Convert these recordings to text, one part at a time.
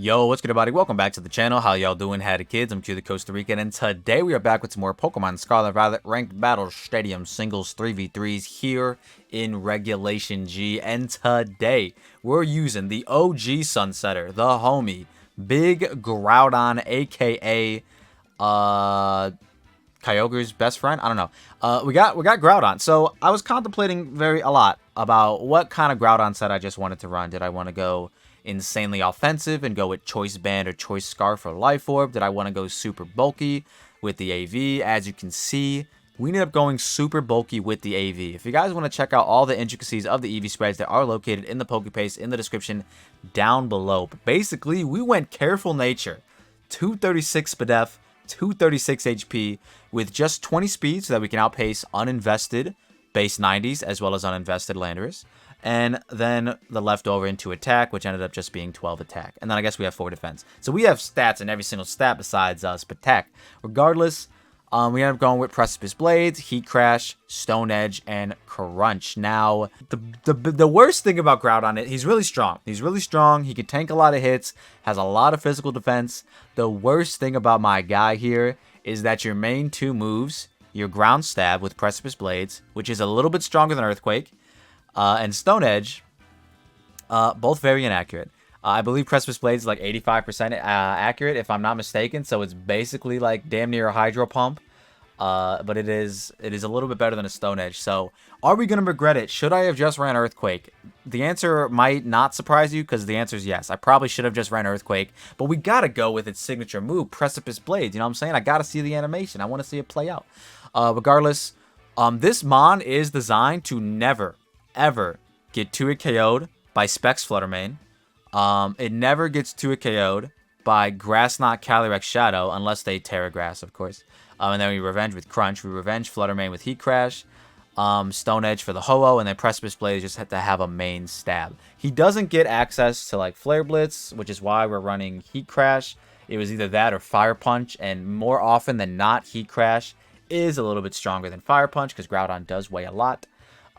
Yo, what's good, everybody? Welcome back to the channel. How y'all doing? Howdy, kids? I'm Q the Costa Rican, and today we are back with some more Pokemon Scarlet and Violet Ranked Battle Stadium Singles 3v3s here in Regulation G. And today we're using the OG Sunsetter, the homie, Big Groudon, aka Kyogre's best friend. I don't know. We got Groudon. So I was contemplating a lot about what kind of Groudon set I just wanted to run. Did I want to go insanely offensive and go with Choice Band or Choice Scarf or Life Orb? Did I want to go super bulky with the AV? As you can see, we ended up going super bulky with the AV. If you guys want to check out all the intricacies of the EV spreads, they are located in the Pokepaste in the description down below. But basically, we went Careful Nature, 236 SPDF, 236 HP with just 20 speed so that we can outpace uninvested base 90s as well as uninvested Landorus. And then the leftover into attack, which ended up just being 12 attack. And then I guess we have 4 defense. So we have stats in every single stat besides attack. Regardless, we ended up going with Precipice Blades, Heat Crash, Stone Edge, and Crunch. Now, the worst thing about Groudon, he's really strong. He's really strong. He can tank a lot of hits, has a lot of physical defense. The worst thing about my guy here is that your main 2 moves, your Ground Stab with Precipice Blades, which is a little bit stronger than Earthquake, and Stone Edge, both very inaccurate. I believe Precipice Blades is like 85% accurate, if I'm not mistaken. So it's basically like damn near a Hydro Pump. But it is a little bit better than a Stone Edge. So are we going to regret it? Should I have just ran Earthquake? The answer might not surprise you because the answer is yes. I probably should have just ran Earthquake. But we got to go with its signature move, Precipice Blades. You know what I'm saying? I got to see the animation. I want to see it play out. Regardless, this Mon is designed to never ever get 2-hit KO'd by Specs Flutter Mane. It never gets 2-hit KO'd by Grass Knot Calyrex Shadow, unless they Terra Grass, of course. And then we revenge with Crunch. We revenge Flutter Mane with Heat Crash, Stone Edge for the Ho-Oh, and then Precipice Blade just had to have a main stab. He doesn't get access to like Flare Blitz, which is why we're running Heat Crash. It was either that or Fire Punch, and more often than not, Heat Crash is a little bit stronger than Fire Punch because Groudon does weigh a lot.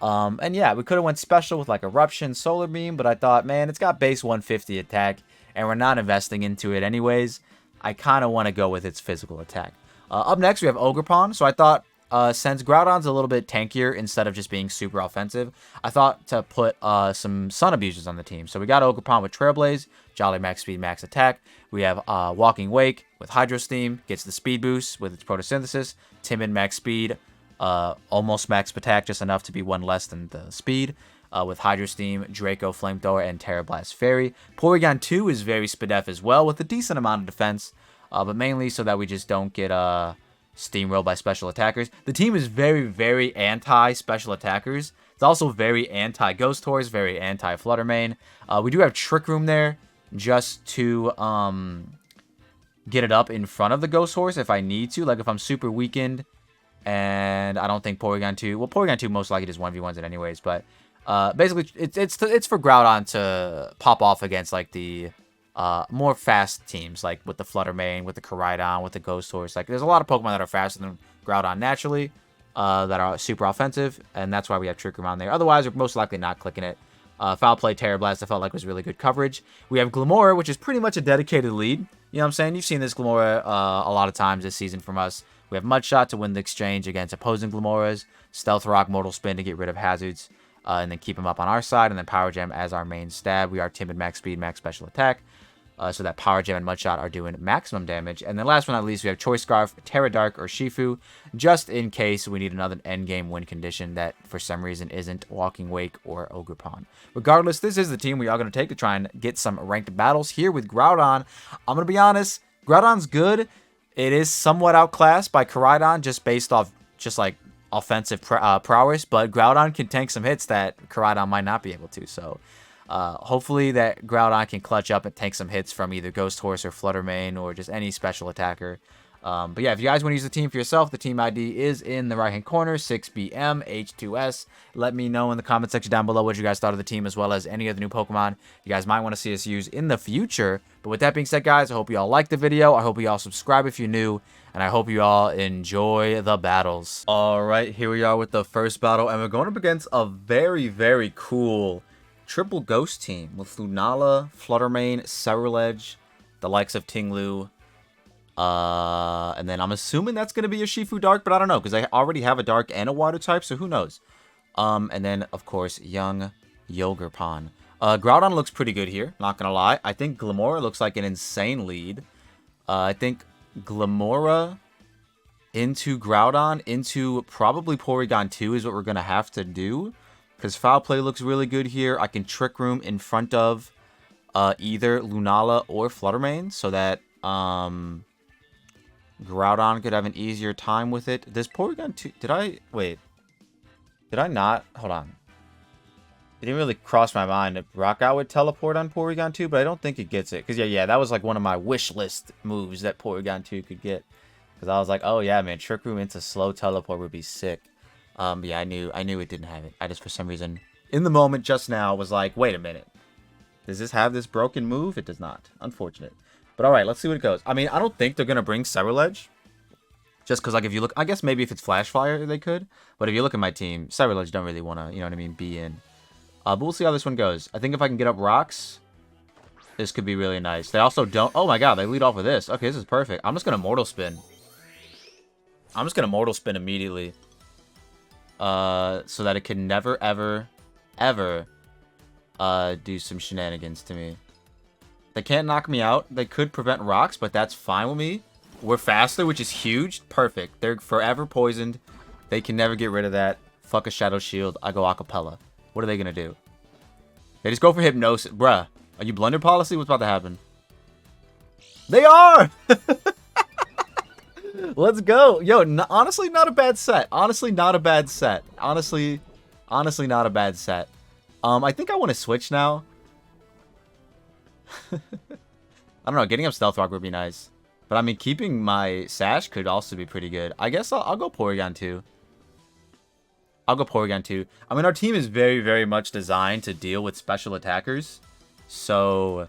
And yeah, we could have went special with like Eruption, Solar Beam, but I thought, man, it's got base 150 attack, and we're not investing into it anyways. I kind of want to go with its physical attack. Up next, we have Ogerpon. So I thought, since Groudon's a little bit tankier instead of just being super offensive, I thought to put some Sun Abusers on the team. So we got Ogerpon with Trailblaze, Jolly Max Speed, Max Attack. We have Walking Wake with Hydro Steam, gets the speed boost with its Photosynthesis, Timid Max Speed, almost max attack, just enough to be 1 less than the speed, with Hydro Steam, Draco, Flamethrower, and Terra Blast Fairy. Porygon 2 is very SPDF as well, with a decent amount of defense, but mainly so that we just don't get steamrolled by special attackers. The team is very, very anti-special attackers. It's also very anti-Ghost Horse, very anti-Flutter Mane. We do have Trick Room there, just to get it up in front of the Ghost Horse if I need to, like if I'm super weakened. And I don't think Porygon 2... Well, Porygon 2 most likely just 1v1s it anyways. But basically, it's for Groudon to pop off against like the more fast teams. Like with the Flutter Mane, with the Koraidon, with the Ghost Horse. Like there's a lot of Pokemon that are faster than Groudon naturally. That are super offensive. And that's why we have Trick Room on there. Otherwise, we're most likely not clicking it. Foul Play, Terra Blast, I felt like was really good coverage. We have Glimmora, which is pretty much a dedicated lead. You know what I'm saying? You've seen this Glimmora a lot of times this season from us. We have Mudshot to win the exchange against opposing Glimmoras, Stealth Rock, Mortal Spin to get rid of hazards, and then keep them up on our side, and then Power Gem as our main stab. We are Timid, Max Speed, Max Special Attack, so that Power Gem and Mudshot are doing maximum damage. And then last but not least, we have Choice Scarf, Terra Dark, or Shifu, just in case we need another endgame win condition that for some reason isn't Walking Wake or Ogerpon. Regardless, this is the team we are going to take to try and get some ranked battles here with Groudon. I'm going to be honest, Groudon's good. It is somewhat outclassed by Koraidon just based off just like offensive prowess, but Groudon can tank some hits that Koraidon might not be able to. So hopefully that Groudon can clutch up and tank some hits from either Ghost Horse or Flutter Mane or just any special attacker. But yeah, if you guys want to use the team for yourself, the team ID is in the right-hand corner, 6BMH2S. Let me know in the comment section down below what you guys thought of the team, as well as any of the new Pokemon you guys might want to see us use in the future. But with that being said, guys, I hope you all liked the video. I hope you all subscribe if you're new, and I hope you all enjoy the battles. All right, here we are with the first battle, and we're going up against a very, very cool triple Ghost team with Lunala, Flutter Mane, Ceruledge, the likes of Tinglu. And then I'm assuming that's going to be a Shifu Dark, but I don't know, because I already have a Dark and a Water type, so who knows? And then, of course, young Ogerpon. Groudon looks pretty good here, not going to lie. I think Glimmora looks like an insane lead. I think Glimmora into Groudon into probably Porygon 2 is what we're going to have to do. Because Foul Play looks really good here. I can Trick Room in front of either Lunala or Fluttermane so that Groudon could have an easier time with it. This Porygon 2... Wait. Did I not? Hold on. It didn't really cross my mind that Rock Out would teleport on Porygon 2, but I don't think it gets it. Because, yeah, that was like one of my wish list moves that Porygon 2 could get. Because I was like, oh, yeah, man, Trick Room into Slow Teleport would be sick. But yeah, I knew it didn't have it. I just, for some reason, in the moment just now, was like, wait a minute. Does this have this broken move? It does not. Unfortunate. But alright, let's see what it goes. I mean, I don't think they're going to bring Cerulege. Just because, like, if you look... I guess maybe if it's Flash Fire, they could. But if you look at my team, Cerulege don't really want to, you know what I mean, be in. But we'll see how this one goes. I think if I can get up rocks, this could be really nice. They also don't... Oh my god, they lead off with this. Okay, this is perfect. I'm just going to Mortal Spin. I'm just going to Mortal Spin immediately. So that it can never, ever, ever do some shenanigans to me. They can't knock me out. They could prevent rocks, but that's fine with me. We're faster, which is huge. Perfect. They're forever poisoned. They can never get rid of that. Fuck a Shadow Shield. I go Acapella. What are they going to do? They just go for Hypnosis. Bruh. Are you Blunder Policy? What's about to happen? They are! Let's go. Yo, honestly, not a bad set. Honestly, not a bad set. Honestly, not a bad set. I think I want to switch now. I don't know. Getting up Stealth Rock would be nice. But, I mean, keeping my Sash could also be pretty good. I guess I'll go Porygon 2. I'll go Porygon 2. I mean, our team is very, very much designed to deal with special attackers. So...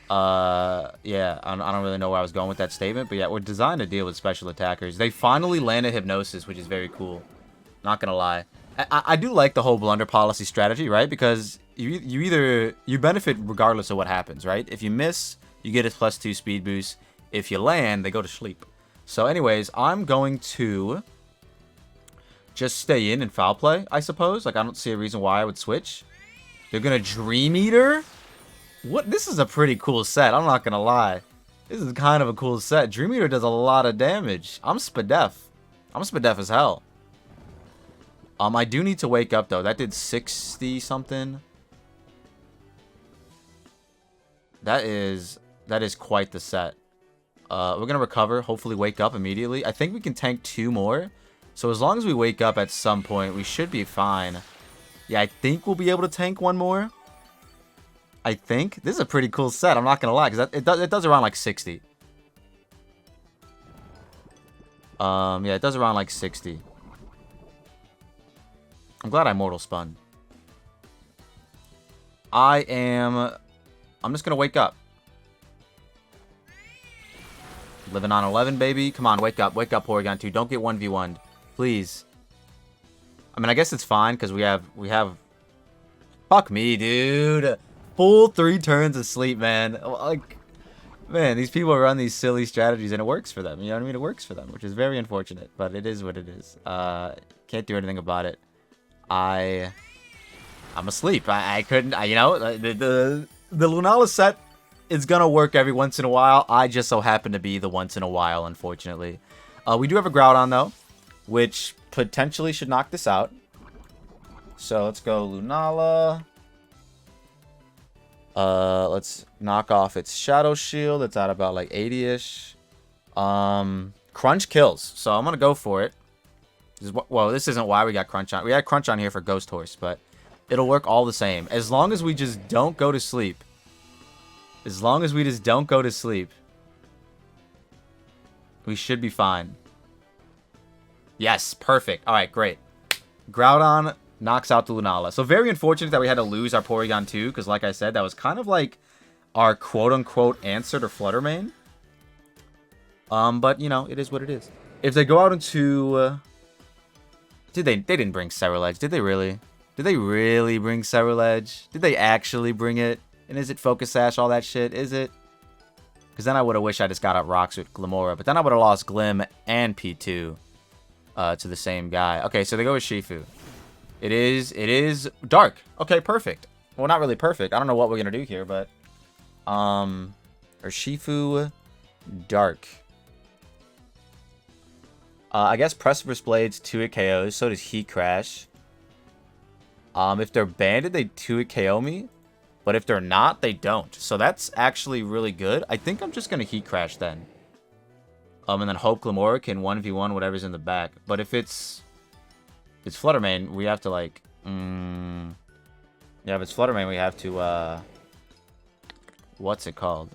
yeah, I don't really know where I was going with that statement, but yeah, we're designed to deal with special attackers. They finally landed Hypnosis, which is very cool. Not gonna lie. I do like the whole Blunder Policy strategy, right? Because you benefit regardless of what happens, right? If you miss, you get a +2 speed boost. If you land, they go to sleep. So anyways, I'm going to just stay in and Foul Play, I suppose. Like, I don't see a reason why I would switch. They're gonna Dream Eater? What? This is a pretty cool set. I'm not gonna lie. This is kind of a cool set. Dream Eater does a lot of damage. I'm Spadef. I'm Spadef as hell. I do need to wake up though. That did 60 something. That is quite the set. We're gonna recover. Hopefully wake up immediately. I think we can tank 2 more. So as long as we wake up at some point, we should be fine. Yeah, I think we'll be able to tank 1 more. I think. This is a pretty cool set, I'm not going to lie, because it does around like 60. Yeah, it does around like 60. I'm glad I Mortal Spun. I'm just going to wake up. Living on 11, baby. Come on, wake up. Wake up, Porygon 2. Don't get 1v1'd. Please. I mean, I guess it's fine, because we have... Fuck me, dude. Full 3 turns of sleep, man. Like, man, these people run these silly strategies and it works for them. You know what I mean? It works for them, which is very unfortunate, but it is what it is. Can't do anything about it. I'm asleep. I couldn't, you know, the Lunala set is gonna work every once in a while. I just so happen to be the once in a while, unfortunately. We do have a Groudon though, which potentially should knock this out. So let's go Lunala. Let's knock off its Shadow Shield. It's at about like 80-ish. Crunch kills. So I'm gonna go for it. Well, this isn't why we got Crunch on. We had Crunch on here for Ghost Horse, but it'll work all the same. As long as we just don't go to sleep. As long as we just don't go to sleep. We should be fine. Yes, perfect. Alright, great. Groudon knocks out the Lunala. So very unfortunate that we had to lose our Porygon 2, because like I said, that was kind of like our quote-unquote answer to Fluttermane. But, you know, it is what it is. If they go out into... They didn't bring Cerulege, did they really? Did they really bring Cerulege? Did they actually bring it? And is it Focus Sash, all that shit? Is it? Because then I would have wished I just got up rocks with Glimora. But then I would have lost Glim and P2 to the same guy. Okay, so they go with Shifu. It is dark. Okay, perfect. Well, not really perfect. I don't know what we're going to do here, but... or Shifu dark. I guess Precipice Blades 2-hit KOs. So does Heat Crash. If they're banded, they 2-hit KO me. But if they're not, they don't. So that's actually really good. I think I'm just going to Heat Crash then. And then hope Glimora can 1v1 whatever's in the back. But if it's Flutter Mane, we have to like... yeah, if it's Flutter Mane, we have to... what's it called?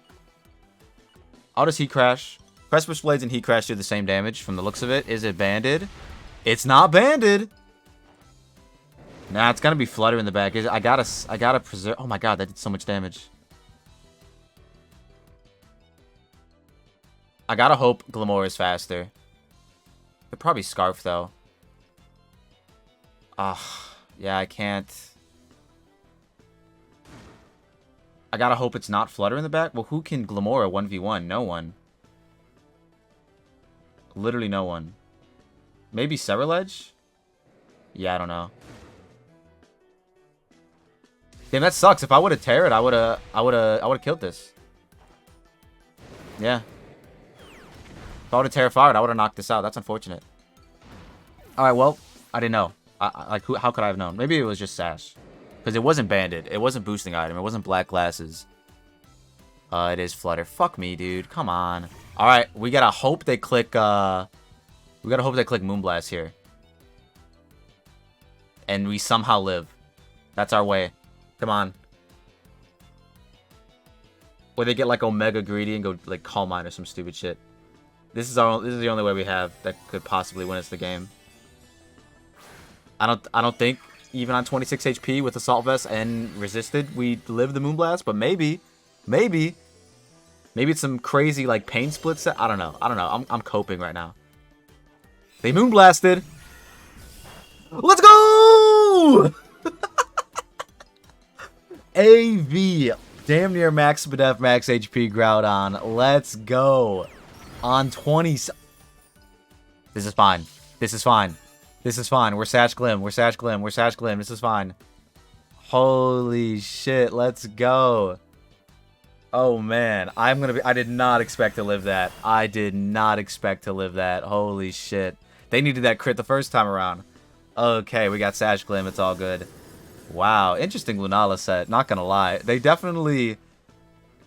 I'll just Heat Crash. Precipice Blades and Heat Crash do the same damage from the looks of it. Is it banded? It's not banded! Nah, it's gonna be Flutter in the back. I gotta preserve... Oh my god, that did so much damage. I gotta hope Glimora is faster. They're probably Scarf, though. Yeah, I can't... I gotta hope it's not Flutter in the back. Well, who can Glimora 1v1? No one. Literally no one. Maybe Ceruledge? Yeah, I don't know. Damn, that sucks. If I would have Terrored, I would have killed this. Yeah. If I would have Terra-Fired, I would have knocked this out. That's unfortunate. Alright, well, I didn't know. How could I have known? Maybe it was just Sash. Because it wasn't banded. It wasn't boosting item. It wasn't black glasses. It is Flutter. Fuck me, dude. Come on. Alright, we gotta hope they click, we gotta hope they click Moonblast here. And we somehow live. That's our way. Come on. Or they get like Omega Greedy and go like Calm Mind or some stupid shit. This is the only way we have that could possibly win us the game. I don't think even on 26 HP with Assault Vest and Resisted we live the Moonblast, but maybe it's some crazy like Pain Split set. I don't know. I'm coping right now. They Moonblasted. Let's go! AV. Damn near max def, max HP Groudon. Let's go. On 20. This is fine. This is fine. This is fine. We're Sash Glim. We're Sash Glim. We're Sash Glim. This is fine. Holy shit. Let's go. Oh, man. I did not expect to live that. I did not expect to live that. Holy shit. They needed that crit the first time around. Okay, we got Sash Glim. It's all good. Wow. Interesting Lunala set. Not gonna lie. They definitely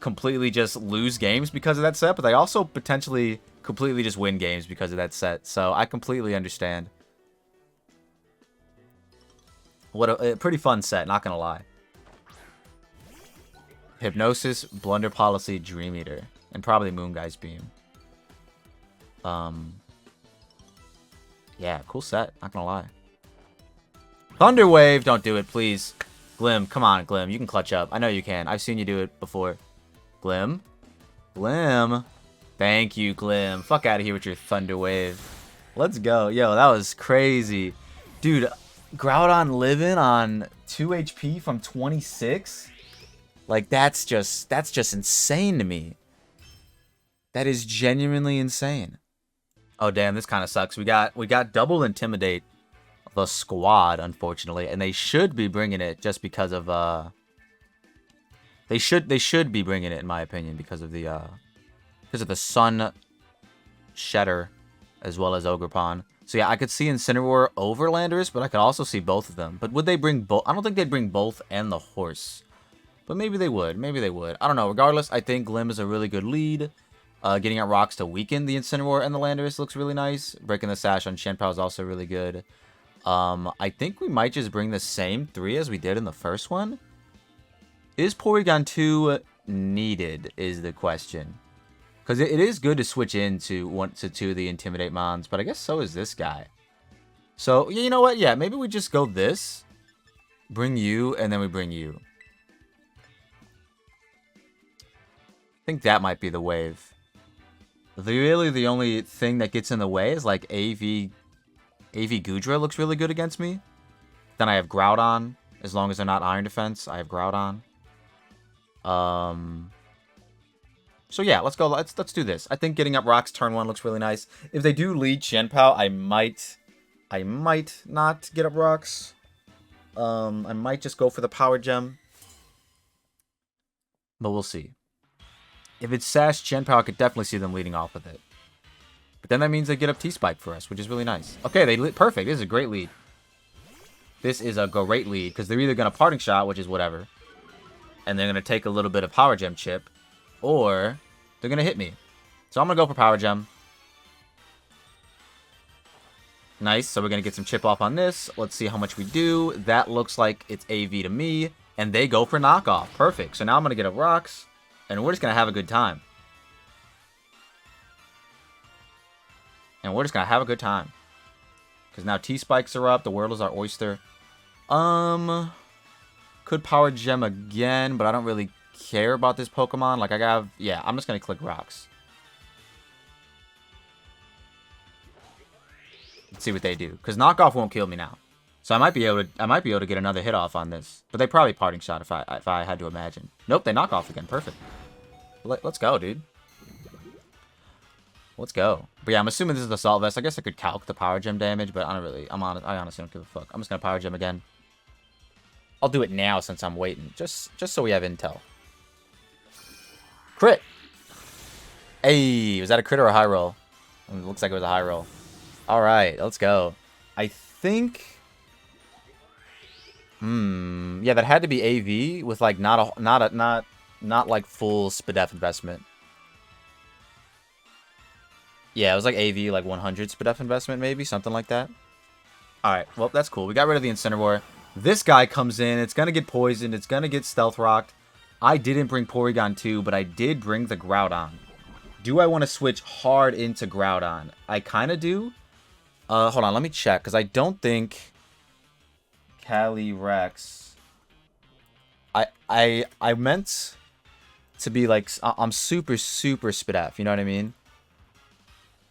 completely just lose games because of that set, but they also potentially completely just win games because of that set. So I completely understand. What a pretty fun set, not gonna lie. Hypnosis, Blunder Policy, Dream Eater, and probably Moonguy's Beam. Yeah, cool set, not gonna lie. Thunder Wave, don't do it, please. Glim, come on, Glim, you can clutch up. I know you can. I've seen you do it before. Glim? Glim? Thank you, Glim. Fuck out of here with your Thunder Wave. Let's go. Yo, that was crazy. Dude, Groudon living on 2 HP from 26? Like, that's just insane to me. That is genuinely insane. Oh, damn, this kind of sucks. We got double Intimidate the squad, unfortunately, and they should be bringing it just because of, They should be bringing it, in my opinion, because of the Sun Shedder as well as Ogerpon. So yeah, I could see Incineroar over Landorus, but I could also see both of them. But would they bring both? I don't think they'd bring both and the horse. But maybe they would. Maybe they would. I don't know. Regardless, I think Glim is a really good lead. Getting out rocks to weaken the Incineroar and the Landorus looks really nice. Breaking the Sash on Shenpao is also really good. I think we might just bring the same 3 as we did in the first one. Is Porygon 2 needed, is the question. Because it is good to switch into 1 to 2 of the Intimidate Mons, but I guess so is this guy. So, you know what? Yeah, maybe we just go this. Bring you, and then we bring you. I think that might be the wave. Really, the only thing that gets in the way is like AV Goodra looks really good against me. Then I have Groudon. As long as they're not Iron Defense, I have Groudon. So yeah, let's go. Let's do this. I think getting up rocks turn 1 looks really nice. If they do lead Chien-Pao, I might not get up rocks. I might just go for the power gem. But we'll see. If it's Sash Chien-Pao, I could definitely see them leading off with it. But then that means they get up T-Spike for us, which is really nice. Okay, they lit perfect. This is a great lead. This is a great lead because they're either going to parting shot, which is whatever, and they're going to take a little bit of power gem chip, or they're going to hit me. So I'm going to go for power gem. Nice. So we're going to get some chip off on this. Let's see how much we do. That looks like it's AV to me, and they go for knockoff. Perfect. So now I'm going to get up rocks, and we're just going to have a good time. And we're just going to have a good time. Because now T-Spikes are up. The Wordles are Oyster. Could power gem again, but I don't really care about this Pokemon. Like, yeah, I'm just going to click rocks. Let's see what they do. Because knockoff won't kill me now. So I might be able to get another hit off on this. But they probably parting shot if I had to imagine. Nope, they knock off again. Perfect. Let's go, dude. Let's go. But yeah, I'm assuming this is the Assault Vest. I guess I could calc the power gem damage, but I honestly don't give a fuck. I'm just gonna power gem again. I'll do it now since I'm waiting. Just so we have intel. Crit! Hey, was that a crit or a high roll? It looks like it was a high roll. Alright, let's go. I think... yeah, that had to be AV with like not like full SPDF investment. Yeah, it was like AV, like 100 SPDF investment, maybe, something like that. Alright, well, that's cool. We got rid of the Incineroar. This guy comes in. It's going to get poisoned. It's going to get Stealth Rocked. I didn't bring Porygon 2, but I did bring the Groudon. Do I want to switch hard into Groudon? I kind of do. Hold on, let me check, because I don't think Calyrex... I meant to be like... I'm super SPDF, you know what I mean?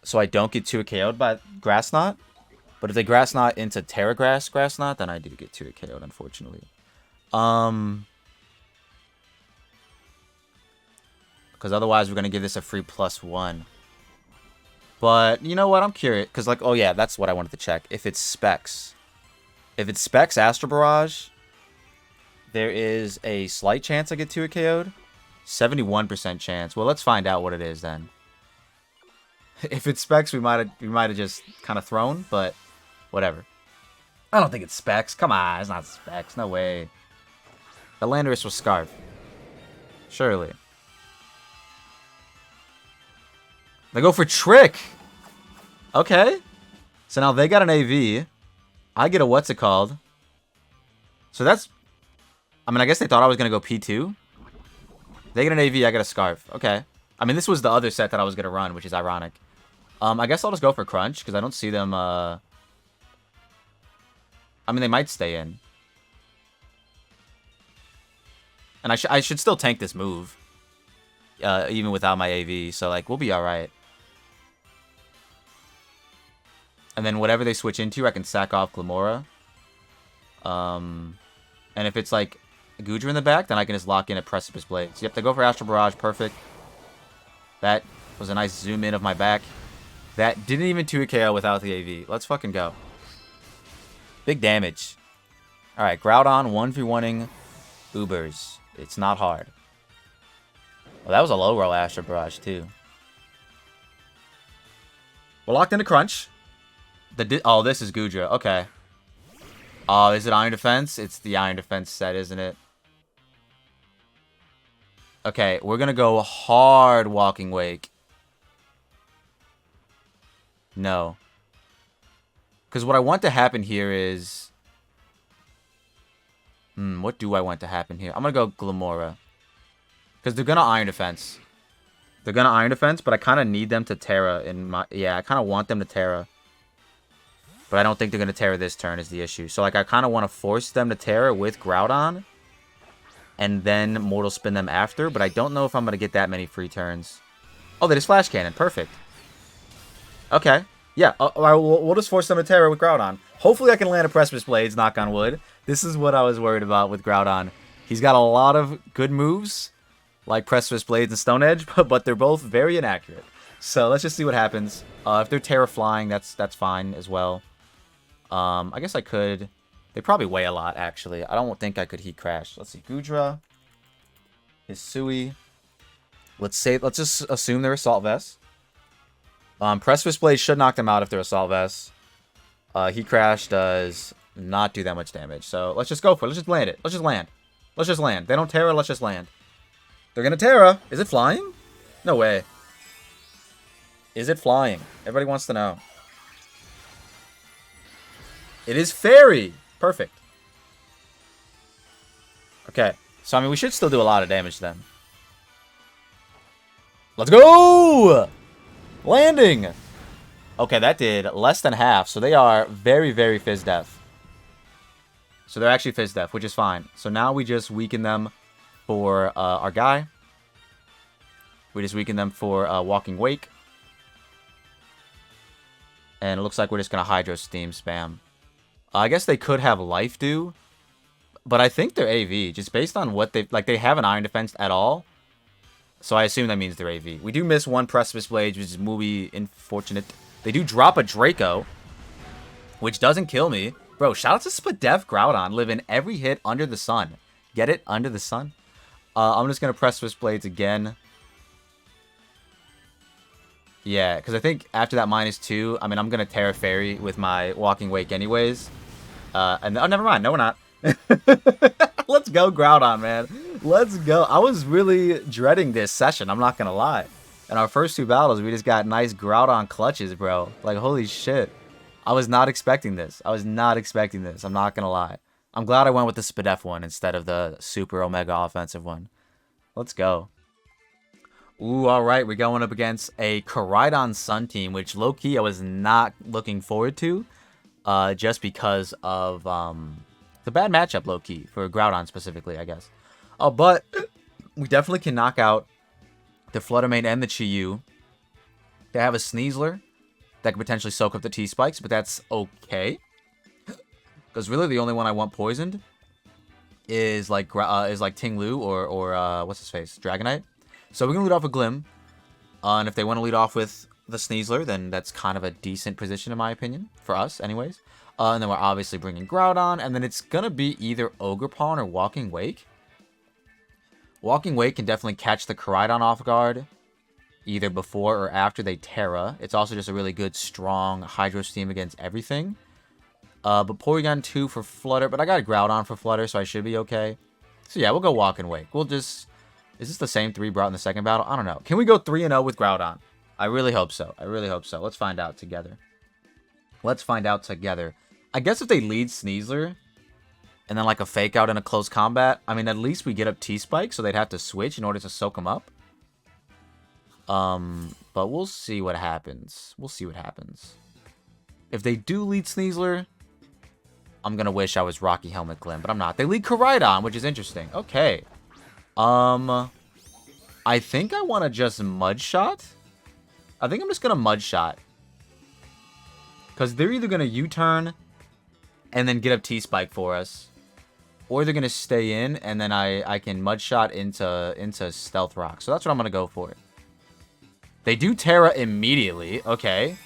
So I don't get 2 KO'd by Grass Knot. But if they Grass Knot into Terra Grass Knot, then I do get 2 KO'd, unfortunately. Because otherwise we're going to give this a free +1. But, you know what? I'm curious. Because, like, oh yeah, that's what I wanted to check. If it's Specs. If it's Specs Astro Barrage, there is a slight chance I get 2 KO'd. 71% chance. Well, let's find out what it is then. If it's Specs, we might have just kind of thrown, but whatever. I don't think it's Specs. Come on, it's not Specs. No way. The Landorus was Scarf. Surely. They go for Trick. Okay. So now they got an AV. I get a what's it called. So that's... I mean, I guess they thought I was going to go P2. They get an AV, I get a Scarf. Okay. I mean, this was the other set that I was going to run, which is ironic. I guess I'll just go for Crunch, because I don't see them, I mean, they might stay in. And I should still tank this move. Even without my AV, so, like, we'll be alright. And then whatever they switch into, I can sack off Glamora. And if it's, like, a Goodra in the back, then I can just lock in a Precipice Blades. Yep, they go for Astral Barrage, perfect. That was a nice zoom in of my back. That didn't even 2 KO without the AV. Let's fucking go. Big damage. Alright, Groudon 1v1ing Ubers. It's not hard. Well, that was a low roll Astro Barrage, too. We're locked into Crunch. Oh, this is Goodra. Okay. Oh, is it Iron Defense? It's the Iron Defense set, isn't it? Okay, we're going to go hard Walking Wake. No. Because what I want to happen here is... what do I want to happen here? I'm going to go Glamora. Because they're going to Iron Defense. They're going to Iron Defense, but I kind of need them to Terra in my... Yeah, I kind of want them to Terra. But I don't think they're going to Terra this turn is the issue. So, like, I kind of want to force them to Terra with Groudon. And then Mortal Spin them after. But I don't know if I'm going to get that many free turns. Oh, they just Flash Cannon. Perfect. Okay. Yeah, we'll just force them to Terra with Groudon. Hopefully I can land a Precipice Blades, knock on wood. This is what I was worried about with Groudon. He's got a lot of good moves. like Precipice Blades and Stone Edge, but they're both very inaccurate. So let's just see what happens. If they're Terra Flying, that's fine as well. I guess I could. They probably weigh a lot, actually. I don't think I could Heat Crash. Let's see. Goodra. Hisui. Let's just assume they're Assault Vests. Precipice Blade should knock them out if they're Assault Vests. Heat Crash does not do that much damage. So let's just go for it. Let's just land it. Let's just land. Let's just land. They don't Terra. Let's just land. They're going to Terra. Is it flying? No way. Is it flying? Everybody wants to know. It is Fairy. Perfect. Okay. So, I mean, we should still do a lot of damage then. Let's go! Landing! Okay, that did less than half. So they are very, very Fizz Def. So they're actually Fizz Def, which is fine. So now we just weaken them for our guy. We just weaken them for Walking Wake. And it looks like we're just going to Hydro Steam spam. I guess they could have Life Dew. But I think they're AV. Just based on what they... Like, they have an Iron Defense at all. So I assume that means they're AV. We do miss one Precipice Blade, which is movie unfortunate. They do drop a Draco, which doesn't kill me. Bro, shout out to Spadef Groudon, living every hit under the sun. Get it? Under the sun? I'm just going to Precipice Blades again. Yeah, because I think after that -2, I mean, I'm going to Terra Fairy with my Walking Wake anyways. And oh, never mind. No, we're not. Let's go, Groudon, man. Let's go. I was really dreading this session. I'm not going to lie. In our first 2 battles, we just got nice Groudon clutches, bro. Like, holy shit. I was not expecting this. I was not expecting this. I'm not going to lie. I'm glad I went with the Spadef one instead of the super Omega offensive one. Let's go. Ooh, all right. We're going up against a Koraidon Sun team, which low-key I was not looking forward to. Just because of the bad matchup, low-key, for Groudon specifically, I guess. Oh, but we definitely can knock out the Fluttermane and the Chi-Yu. They have a Sneasler that could potentially soak up the T-Spikes, but that's okay. Because really the only one I want poisoned is like Ting-Lu or what's his face? Dragonite. So we're going to lead off with Glim. And if they want to lead off with the Sneasler, then that's kind of a decent position in my opinion. For us, anyways. And then we're obviously bringing Groudon. And then it's going to be either Ogerpon or Walking Wake. Walking Wake can definitely catch the Koraidon off guard. Either before or after they Terra. It's also just a really good, strong Hydro Steam against everything. But Porygon 2 for Flutter. But I got a Groudon for Flutter, so I should be okay. So yeah, we'll go Walking Wake. We'll just... Is this the same 3 brought in the second battle? I don't know. Can we go 3-0 with Groudon? I really hope so. I really hope so. Let's find out together. Let's find out together. I guess if they lead Sneasler, and then like a Fake Out in a close combat, I mean, at least we get up T-Spike, so they'd have to switch in order to soak them up. But we'll see what happens. We'll see what happens. If they do lead Sneasler, I'm gonna wish I was Rocky Helmet Glim, but I'm not. They lead Koraidon, which is interesting. Okay. I think I want to just Mud Shot. I think I'm just gonna Mud Shot. Because they're either gonna U-turn and then get up T-Spike for us, or they're gonna stay in and then I can Mud Shot into Stealth Rock. So that's what I'm gonna go for. They do Terra immediately. Okay.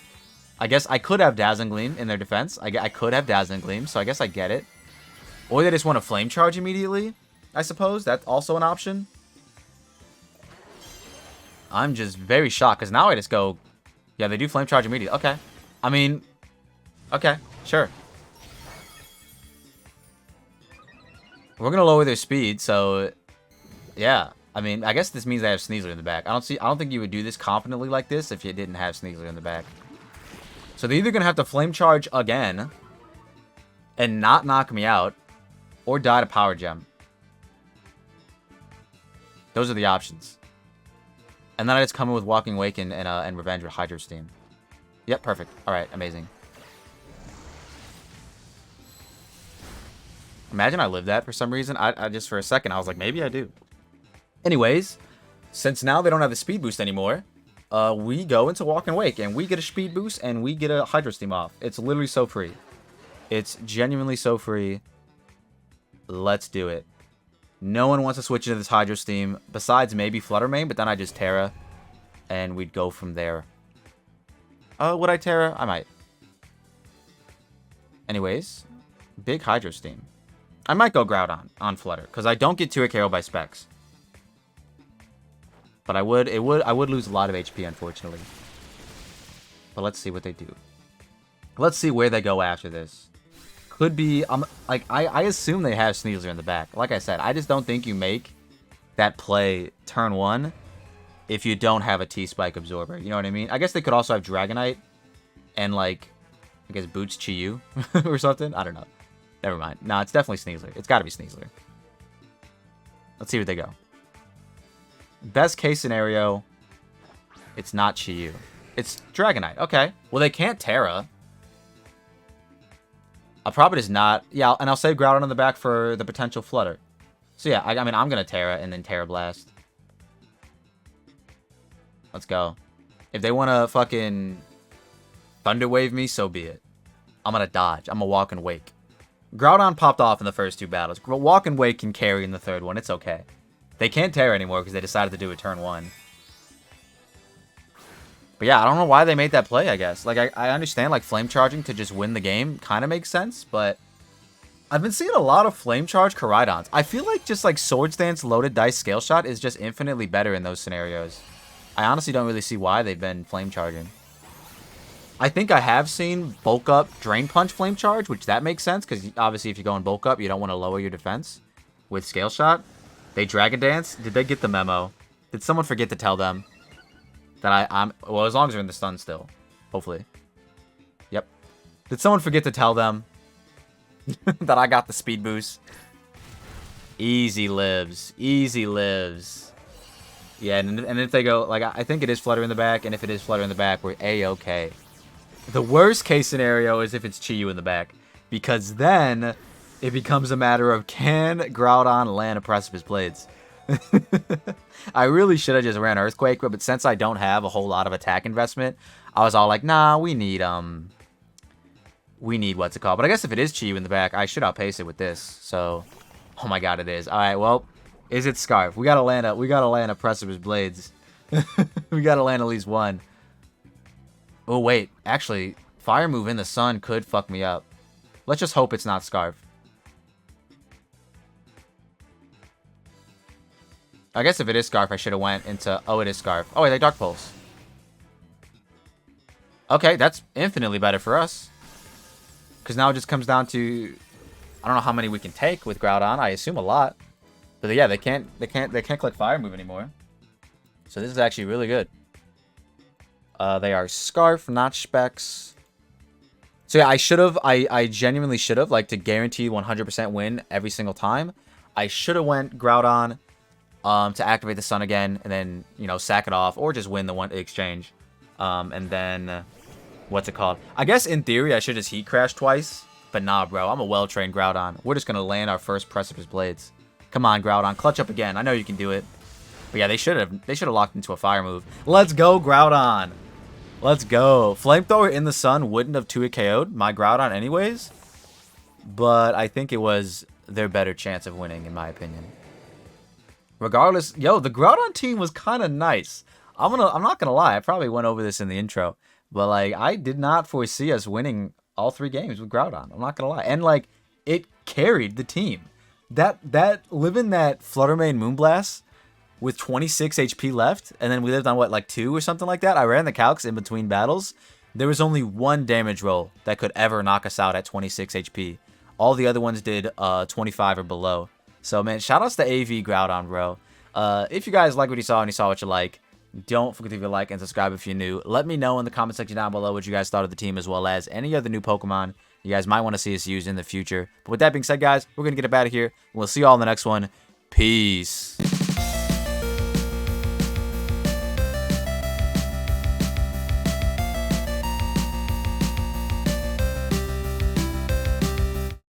I guess I could have Dazzling Gleam in their defense. I could have Dazzling Gleam, so I guess I get it. Or they just want to Flame Charge immediately, I suppose. That's also an option. I'm just very shocked, because now I just go... Yeah, they do Flame Charge immediately. Okay. I mean... Okay, sure. We're going to lower their speed, so... Yeah. I mean, I guess this means they have Sneasler in the back. I don't think you would do this confidently like this if you didn't have Sneasler in the back. So they're either going to have to Flame Charge again and not knock me out, or die to Power Gem. Those are the options. And then I just come in with Walking Wake and Revenge with Hydro Steam. Yep, perfect. Alright, amazing. Imagine I lived that for some reason. I just for a second, I was like, maybe I do. Anyways, since now they don't have the speed boost anymore, we go into Walking Wake, and we get a speed boost, and we get a Hydro Steam off. It's literally so free. It's genuinely so free. Let's do it. No one wants to switch into this Hydro Steam, besides maybe Flutter Mane, but then I just Terra, and we'd go from there. Would I Terra? I might. Anyways, big Hydro Steam. I might go Groudon on Flutter, because I don't get 2 KO by Specs. But I would lose a lot of HP, unfortunately. But let's see what they do. Let's see where they go after this. Could be, I assume they have Sneasler in the back. Like I said, I just don't think you make that play turn 1 if you don't have a T-Spike Absorber. You know what I mean? I guess they could also have Dragonite and, like, I guess Boots Chi-Yu or something. I don't know. Never mind. No, it's definitely Sneasler. It's got to be Sneasler. Let's see where they go. Best case scenario, it's not Chi-Yu. It's Dragonite. Okay. Well, they can't Terra. I'll probably just not. Yeah, and I'll save Groudon on the back for the potential Flutter. So yeah, I mean, I'm going to Terra and then Terra Blast. Let's go. If they want to fucking Thunder Wave me, so be it. I'm going to dodge. I'm going to Walk and Wake. Groudon popped off in the first 2 battles. Walk and Wake can carry in the 3rd one. It's okay. They can't Terra anymore because they decided to do it turn 1. But yeah, I don't know why they made that play, I guess. Like, I understand, like, Flame Charging to just win the game kind of makes sense, but I've been seeing a lot of Flame Charge Koraidons. I feel like just, like, Swords Dance Loaded Dice Scale Shot is just infinitely better in those scenarios. I honestly don't really see why they've been Flame Charging. I think I have seen Bulk Up Drain Punch Flame Charge, which that makes sense, because obviously if you go in Bulk Up, you don't want to lower your defense with Scale Shot. They Dragon Dance. Did they get the memo? Did someone forget to tell them that I'm... Well, as long as they're in the stun still. Hopefully. Yep. Did someone forget to tell them that I got the speed boost? Easy lives. Easy lives. Yeah, and if they go... Like, I think it is Flutter in the back, and if it is Flutter in the back, we're A-okay. The worst case scenario is if it's Chi-Yu in the back, because then it becomes a matter of can Groudon land a Precipice Blades? I really should have just ran Earthquake, but since I don't have a whole lot of attack investment, I was all like, nah, we need what's it called? But I guess if it is Chi-Yu in the back, I should outpace it with this. So, oh my god, it is. All right, well, is it Scarf? We gotta land a Precipice Blades. We gotta land at least one. Oh wait, actually, Fire Move in the sun could fuck me up. Let's just hope it's not Scarf. I guess if it is Scarf, I should have went into... Oh, it is Scarf. Oh, wait, they Dark Pulse. Okay, that's infinitely better for us. Because now it just comes down to... I don't know how many we can take with Groudon. I assume a lot. But yeah, they can't click Fire Move anymore. So this is actually really good. They are Scarf, not Specs. So yeah, I genuinely should have, like, to guarantee 100% win every single time. I should have went Groudon to activate the sun again, and then, you know, sack it off, or just win the one exchange. And then, what's it called? I guess in theory I should just Heat Crash twice, but nah, bro. I'm a well-trained Groudon. We're just gonna land our first Precipice Blades. Come on, Groudon, clutch up again. I know you can do it. But yeah, they should have locked into a Fire Move. Let's go, Groudon. Let's go. Flamethrower in the sun wouldn't have 2-hit KO'd my Groudon anyways, but I think it was their better chance of winning, in my opinion. Regardless, yo, the Groudon team was kind of nice. I'm not gonna lie, I probably went over this in the intro, but like I did not foresee us winning all 3 games with Groudon. I'm not gonna lie, and like it carried the team. That living that Flutter Mane Moonblast with 26 HP left, and then we lived on what, like 2 or something like that. I ran the calcs in between battles. There was only 1 damage roll that could ever knock us out at 26 HP. All the other ones did 25 or below. So, man, shoutouts to AV Groudon, bro. If you guys like what you saw and you saw what you like, don't forget to leave a like and subscribe if you're new. Let me know in the comment section down below what you guys thought of the team, as well as any other new Pokemon you guys might want to see us use in the future. But with that being said, guys, we're going to get up out of here. We'll see you all in the next one. Peace.